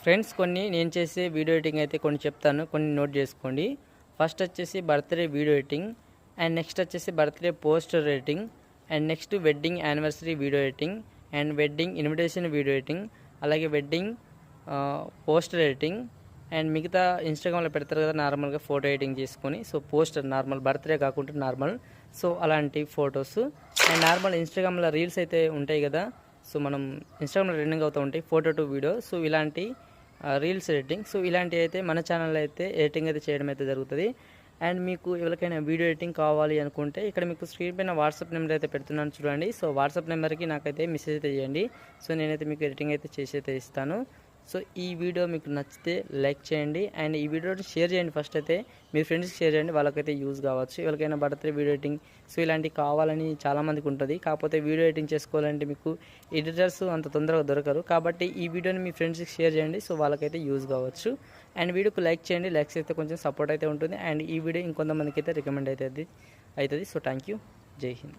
Friends కొన్ని నేను చేసే వీడియో ఎడిటింగ్ అయితే కొన్ని చెప్తాను, కొన్ని నోట్ చేసుకోండి. ఫస్ట్ వచ్చేసి birthday video editing, and next వచ్చేసి birthday poster editing, and next wedding anniversary video editing, and wedding invitation video editing, అలాగే వెడ్డింగ్ పోస్టర్ ఎడిటింగ్, అండ్ మిగతా ఇన్స్టాగ్రామ్లో పెడతారు కదా నార్మల్గా ఫోటో ఎడిటింగ్ చేసుకొని, సో పోస్టర్ నార్మల్ బర్త్డే కాకుండా నార్మల్, సో అలాంటి ఫొటోస్. అండ్ నార్మల్ ఇన్స్టాగ్రామ్లో రీల్స్ అయితే ఉంటాయి కదా, సో మనం ఇన్స్టాగ్రామ్లో ట్రెండింగ్ అవుతూ ఉంటాయి ఫోటో టు వీడియో, సో ఇలాంటి రీల్స్ ఎడిటింగ్, సో ఇలాంటివి అయితే మన ఛానల్లో అయితే ఎడిటింగ్ అయితే చేయడం అయితే జరుగుతుంది. అండ్ మీకు ఎవరికైనా వీడియో ఎడిటింగ్ కావాలి అనుకుంటే ఇక్కడ మీకు స్క్రీన్ పైన వాట్సాప్ నెంబర్ అయితే పెడుతున్నాను చూడండి. సో వాట్సాప్ నెంబర్కి నాకైతే మెసేజ్ అయితే చేయండి, సో నేనైతే మీకు ఎడిటింగ్ అయితే చేసి అయితే ఇస్తాను. సో ఈ వీడియో మీకు నచ్చితే లైక్ చేయండి, అండ్ ఈ వీడియోని షేర్ చేయండి. ఫస్ట్ అయితే మీ ఫ్రెండ్స్కి షేర్ చేయండి, వాళ్ళకైతే యూజ్ కావచ్చు. ఎవరికైనా బర్త్డే వీడియో ఎడిటింగ్ సో ఇలాంటివి కావాలని చాలామందికి ఉంటుంది, కాకపోతే వీడియో ఎడిటింగ్ చేసుకోవాలంటే మీకు ఎడిటర్స్ అంత తొందరగా దొరకరు. కాబట్టి ఈ వీడియోని మీ ఫ్రెండ్స్కి షేర్ చేయండి, సో వాళ్ళకైతే యూజ్ కావచ్చు. అండ్ వీడియోకి లైక్ చేయండి, లైక్స్ అయితే కొంచెం సపోర్ట్ అయితే ఉంటుంది. అండ్ ఈ వీడియో ఇంకొంతమందికి అయితే రికమెండ్ అవుతుంది. సో థ్యాంక్ యూ, జై హింద్.